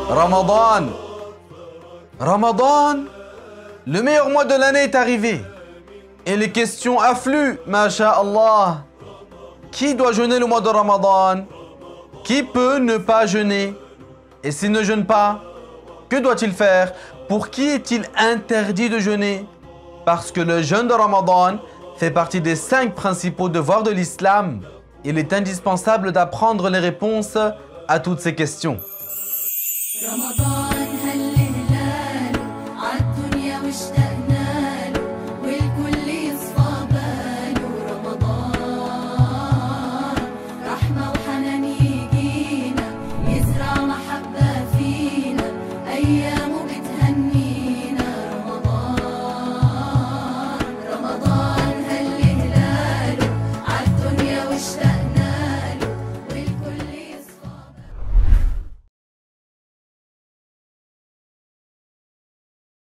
Ramadan. Ramadan, le meilleur mois de l'année est arrivé. Et les questions affluent, masha'Allah. Qui doit jeûner le mois de Ramadan? Qui peut ne pas jeûner? Et s'il ne jeûne pas, que doit-il faire? Pour qui est-il interdit de jeûner? Parce que le jeûne de Ramadan fait partie des 5 principaux devoirs de l'islam. Il est indispensable d'apprendre les réponses à toutes ces questions.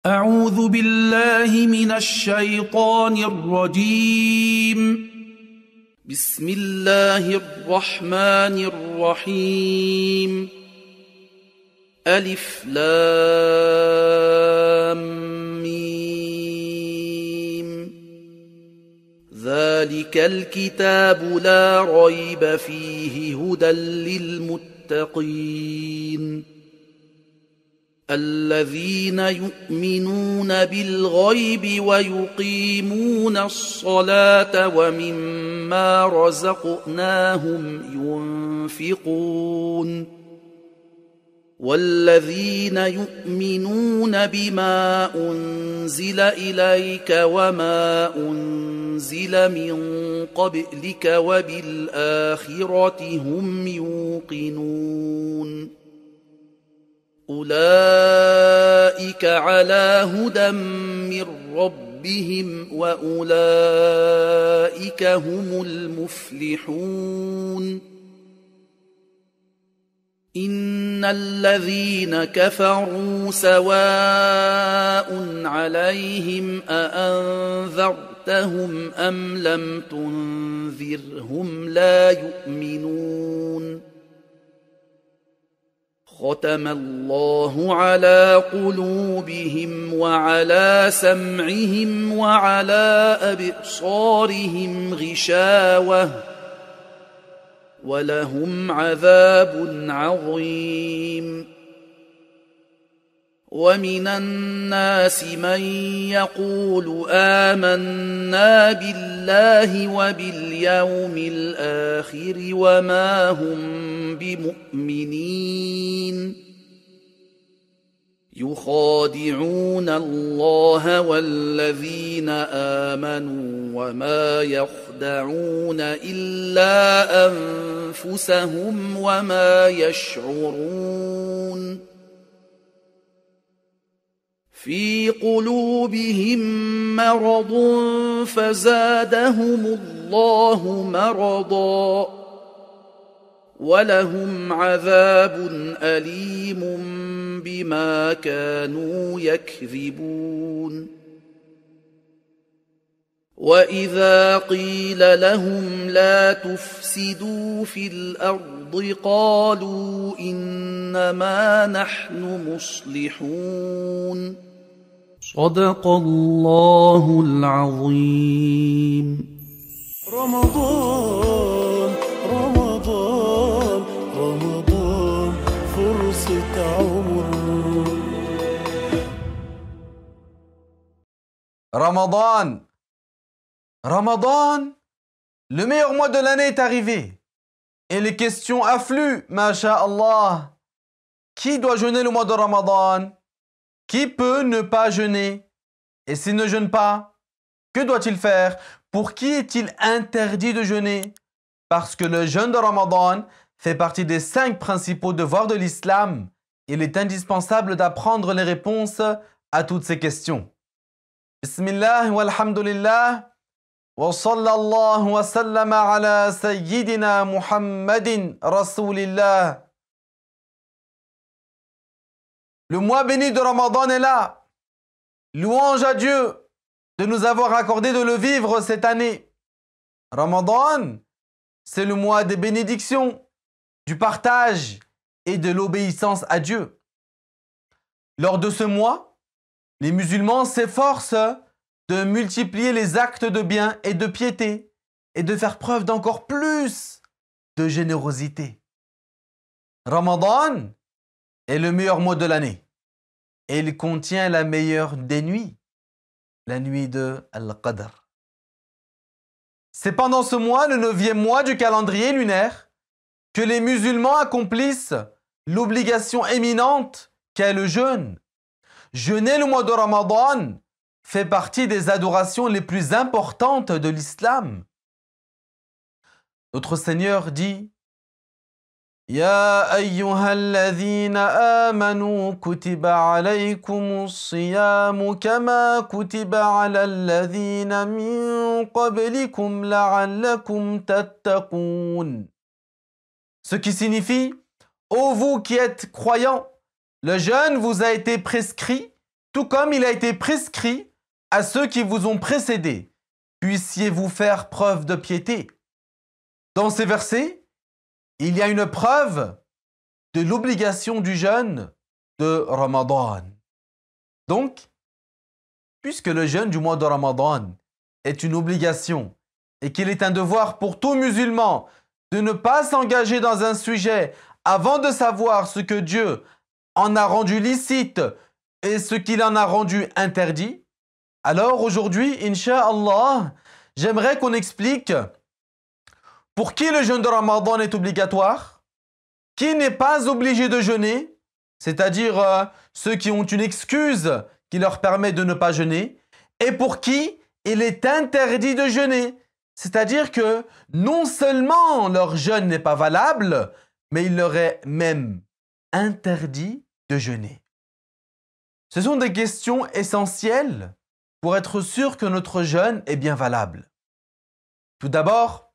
أعوذ بالله من الشيطان الرجيم. بسم الله الرحمن الرحيم. ألف لام ميم. ذلك الكتاب لا ريب فيه هدى للمتقين الذين يؤمنون بالغيب ويقيمون الصلاة ومما رزقناهم ينفقون والذين يؤمنون بما أنزل إليك وما أنزل من قبلك وبالآخرة هم يوقنون أولئك على هدى من ربهم وأولئك هم المفلحون إن الذين كفروا سواء عليهم أأنذرتهم أم لم تنذرهم لا يؤمنون ختم الله على قلوبهم وعلى سمعهم وعلى أبصارهم غشاوة ولهم عذاب عظيم ومن الناس من يقول آمنا بالله وباليوم الآخر وما هم بمؤمنين يخادعون الله والذين آمنوا وما يخدعون إلا أنفسهم وما يشعرون في قلوبهم مرض فزادهم الله مرضا ولهم عذاب أليم بما كانوا يكذبون وإذا قيل لهم لا تفسدوا في الأرض قالوا إنما نحن مصلحون صدق الله العظيم. رمضان رمضان رمضان فرصة عمر. Ramadan. Ramadan, le meilleur mois de l'année est arrivé. Et les questions affluent, masha'Allah. Qui doit jeûner le mois de Ramadan? Qui peut ne pas jeûner? Et s'il ne jeûne pas, que doit-il faire? Pour qui est-il interdit de jeûner? Parce que le jeûne de Ramadan fait partie des 5 principaux devoirs de l'islam. Il est indispensable d'apprendre les réponses à toutes ces questions. Bismillah walhamdulillah. Wa sallallahu wa sallama ala sayyidina Muhammadin Rasulillah. Le mois béni de Ramadan est là. Louange à Dieu de nous avoir accordé de le vivre cette année. Ramadan, c'est le mois des bénédictions, du partage et de l'obéissance à Dieu. Lors de ce mois, les musulmans s'efforcent de multiplier les actes de bien et de piété et de faire preuve d'encore plus de générosité. Ramadan est le meilleur mois de l'année et il contient la meilleure des nuits, la nuit de Al-Qadr. C'est pendant ce mois, le 9e mois du calendrier lunaire, que les musulmans accomplissent l'obligation éminente qu'est le jeûne. Jeûner le mois de Ramadan fait partie des adorations les plus importantes de l'islam. Notre Seigneur dit Ya ayyuhalladhina amanu kutiba alaykumus siyamu kama kutiba ala alladhina min qablikum la'allakum tattaqun. Ce qui signifie ô vous qui êtes croyants, le jeûne vous a été prescrit, tout comme il a été prescrit à ceux qui vous ont précédés. Puissiez-vous faire preuve de piété. Dans ces versets, il y a une preuve de l'obligation du jeûne de Ramadan. Donc, puisque le jeûne du mois de Ramadan est une obligation et qu'il est un devoir pour tout musulman de ne pas s'engager dans un sujet avant de savoir ce que Dieu en a rendu licite et ce qu'il en a rendu interdit, alors aujourd'hui, Inch'Allah, j'aimerais qu'on explique pour qui le jeûne de Ramadan est obligatoire, qui n'est pas obligé de jeûner, c'est-à-dire ceux qui ont une excuse qui leur permet de ne pas jeûner, et pour qui il est interdit de jeûner, c'est-à-dire que non seulement leur jeûne n'est pas valable, mais il leur est même interdit de jeûner. Ce sont des questions essentielles pour être sûr que notre jeûne est bien valable. Tout d'abord,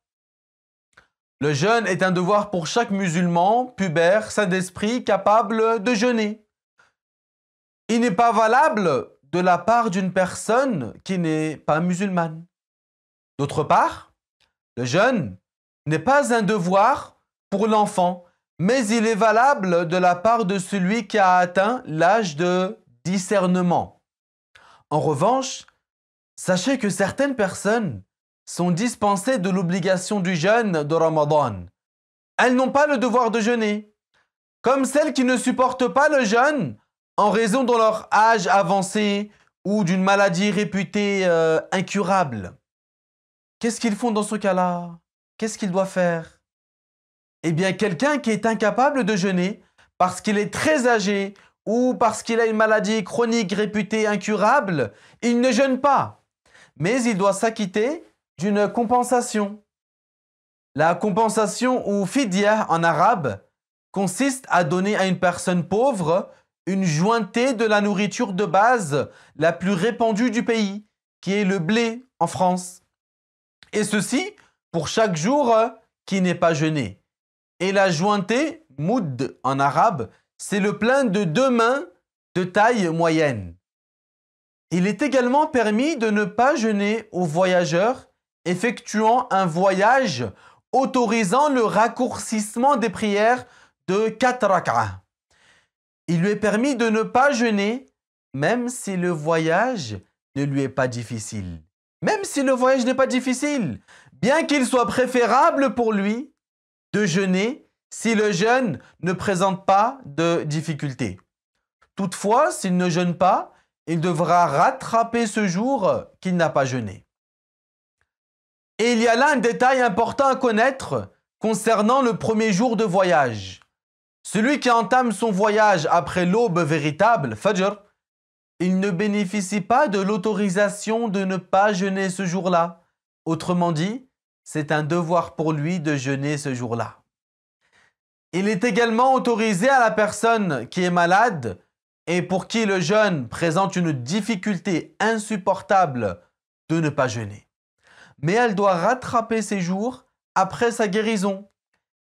le jeûne est un devoir pour chaque musulman, pubère, saint d'esprit, capable de jeûner. Il n'est pas valable de la part d'une personne qui n'est pas musulmane. D'autre part, le jeûne n'est pas un devoir pour l'enfant, mais il est valable de la part de celui qui a atteint l'âge de discernement. En revanche, sachez que certaines personnes sont dispensées de l'obligation du jeûne de Ramadan. Elles n'ont pas le devoir de jeûner, comme celles qui ne supportent pas le jeûne en raison de leur âge avancé ou d'une maladie réputée incurable. Qu'est-ce qu'ils font dans ce cas-là? Qu'est-ce qu'ils doivent faire? Eh bien, quelqu'un qui est incapable de jeûner parce qu'il est très âgé ou parce qu'il a une maladie chronique réputée incurable, il ne jeûne pas. Mais il doit s'acquitter d'une compensation. La compensation ou fidya en arabe consiste à donner à une personne pauvre une jointée de la nourriture de base la plus répandue du pays, qui est le blé en France. Et ceci pour chaque jour qui n'est pas jeûné. Et la jointée, moud en arabe, c'est le plein de 2 mains de taille moyenne. Il est également permis de ne pas jeûner aux voyageurs effectuant un voyage autorisant le raccourcissement des prières de 4 rak'ah. Il lui est permis de ne pas jeûner même si le voyage ne lui est pas difficile. Même si le voyage n'est pas difficile, bien qu'il soit préférable pour lui de jeûner si le jeûne ne présente pas de difficulté. Toutefois, s'il ne jeûne pas, il devra rattraper ce jour qu'il n'a pas jeûné. Et il y a là un détail important à connaître concernant le premier jour de voyage. Celui qui entame son voyage après l'aube véritable, Fajr, il ne bénéficie pas de l'autorisation de ne pas jeûner ce jour-là. Autrement dit, c'est un devoir pour lui de jeûner ce jour-là. Il est également autorisé à la personne qui est malade et pour qui le jeûne présente une difficulté insupportable de ne pas jeûner. Mais elle doit rattraper ses jours après sa guérison.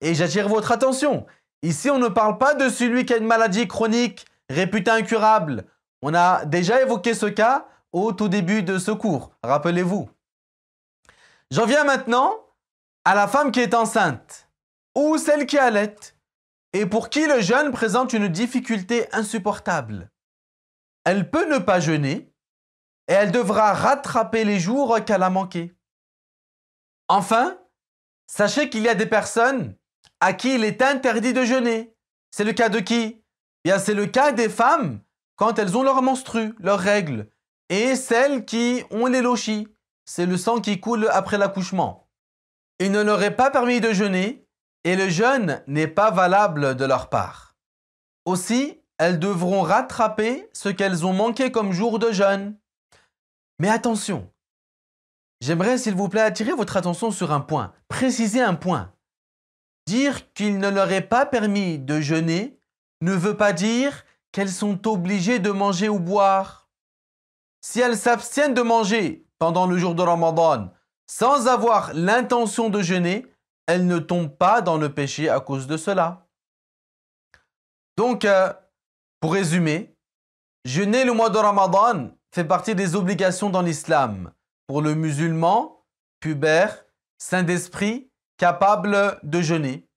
Et j'attire votre attention, ici on ne parle pas de celui qui a une maladie chronique réputée incurable. On a déjà évoqué ce cas au tout début de ce cours, rappelez-vous. J'en viens maintenant à la femme qui est enceinte ou celle qui allaite et pour qui le jeûne présente une difficulté insupportable. Elle peut ne pas jeûner et elle devra rattraper les jours qu'elle a manqués. Enfin, sachez qu'il y a des personnes à qui il est interdit de jeûner. C'est le cas de qui? Bien, c'est le cas des femmes quand elles ont leur menstru, leurs règles, et celles qui ont les lochis, c'est le sang qui coule après l'accouchement. Il ne leur est pas permis de jeûner et le jeûne n'est pas valable de leur part. Aussi, elles devront rattraper ce qu'elles ont manqué comme jour de jeûne. Mais attention, j'aimerais s'il vous plaît attirer votre attention sur un point, préciser un point. Dire qu'il ne leur est pas permis de jeûner ne veut pas dire qu'elles sont obligées de manger ou boire. Si elles s'abstiennent de manger pendant le jour de Ramadan sans avoir l'intention de jeûner, elles ne tombent pas dans le péché à cause de cela. Donc, pour résumer, jeûner le mois de Ramadan fait partie des obligations dans l'islam pour le musulman, pubère, saint d'esprit, capable de jeûner.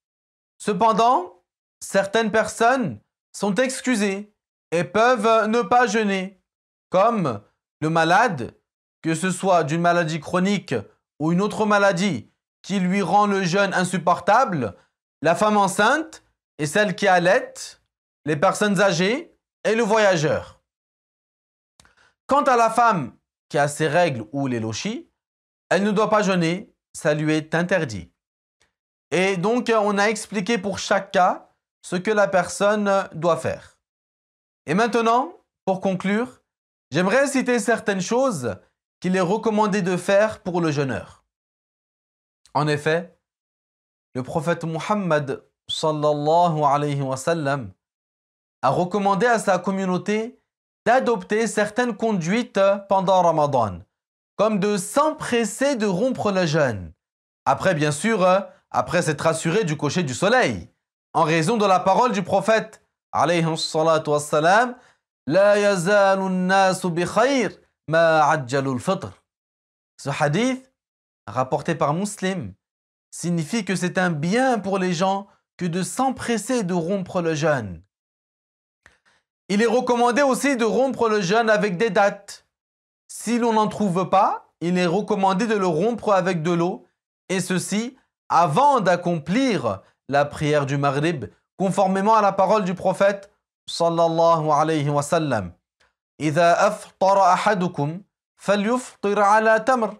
Cependant, certaines personnes sont excusées et peuvent ne pas jeûner, comme le malade, que ce soit d'une maladie chronique ou une autre maladie qui lui rend le jeûne insupportable, la femme enceinte et celle qui allaite, les personnes âgées et le voyageur. Quant à la femme qui a ses règles ou les lochis, elle ne doit pas jeûner, ça lui est interdit. Et donc, on a expliqué pour chaque cas ce que la personne doit faire. Et maintenant, pour conclure, j'aimerais citer certaines choses qu'il est recommandé de faire pour le jeûneur. En effet, le prophète Muhammad sallallahu alayhi wa sallam a recommandé à sa communauté d'adopter certaines conduites pendant Ramadan, comme de s'empresser de rompre le jeûne. Après, bien sûr, après s'être assuré du coucher du soleil, en raison de la parole du prophète alayhi salatu wassalam, La yazalu an-nasu bi khayr ma ajjalu al-fitr. Ce hadith, rapporté par Muslim, signifie que c'est un bien pour les gens que de s'empresser de rompre le jeûne. Il est recommandé aussi de rompre le jeûne avec des dattes. Si l'on n'en trouve pas, il est recommandé de le rompre avec de l'eau, et ceci avant d'accomplir la prière du Maghrib, conformément à la parole du prophète sallallahu alayhi wa sallam. إذا أفطر أحدكم فليفطر على تمر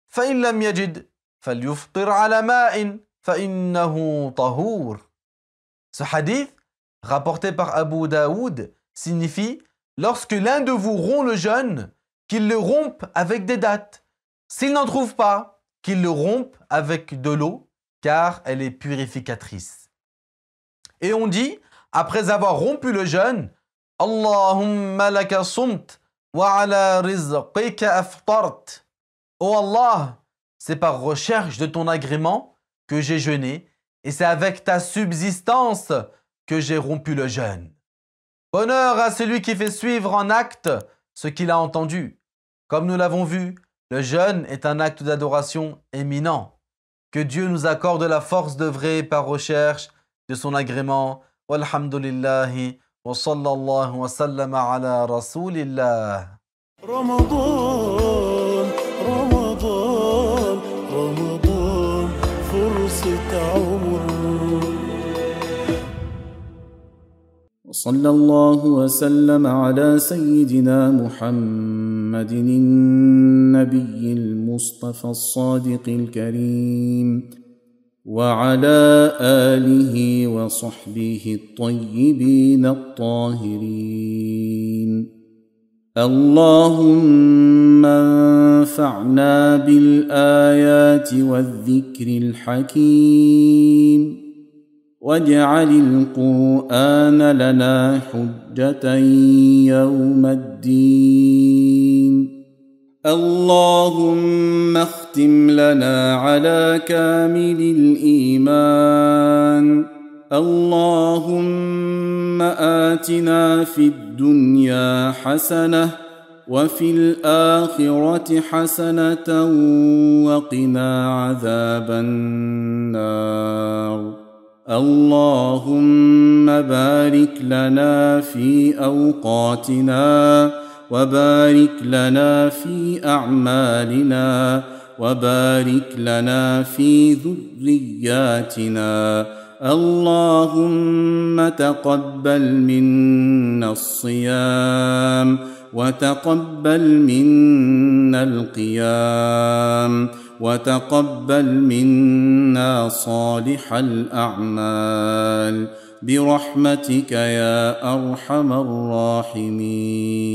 فإن لم يجد فليفطر على ماء فإنه طهور. Ce hadith, rapporté par Abu Daoud, signifie lorsque l'un de vous rompt le jeûne, qu'il le rompe avec des dattes. S'il n'en trouve pas, qu'il le rompe avec de l'eau, car elle est purificatrice. Et on dit, après avoir rompu le jeûne, Allahumma laka sumt wa ala rizqika aftart. Oh Allah, c'est par recherche de ton agrément que j'ai jeûné et c'est avec ta subsistance que j'ai rompu le jeûne. Bonheur à celui qui fait suivre en acte ce qu'il a entendu. Comme nous l'avons vu, le jeûne est un acte d'adoration éminent. Que Dieu nous accorde la force d'œuvrer par recherche de son agrément. Walhamdulillahi wa sallallahu wa sallama ala rasulillah. رمضان رمضان رمضان فرصة عمر وصلى الله وسلم على سيدنا محمد النبي المصطفى الصادق الكريم وعلى آله وصحبه الطيبين الطاهرين. اللهم انفعنا بالآيات والذكر الحكيم واجعل القرآن لنا حجة يوم الدين. اللهم اختم لنا على كامل الإيمان. اللهم آتنا في الدنيا حسنة وفي الآخرة حسنة وقنا عذاب النار. اللهم بارك لنا في أوقاتنا وبارك لنا في أعمالنا وبارك لنا في ذرياتنا. اللهم تقبل منا الصيام وتقبل منا القيام وتقبل منا صالح الأعمال برحمتك يا أرحم الراحمين.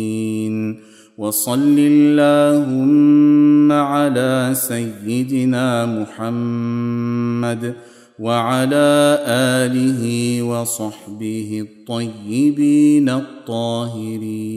وصل اللهم على سيدنا محمد وعلى آله وصحبه الطيبين الطاهرين.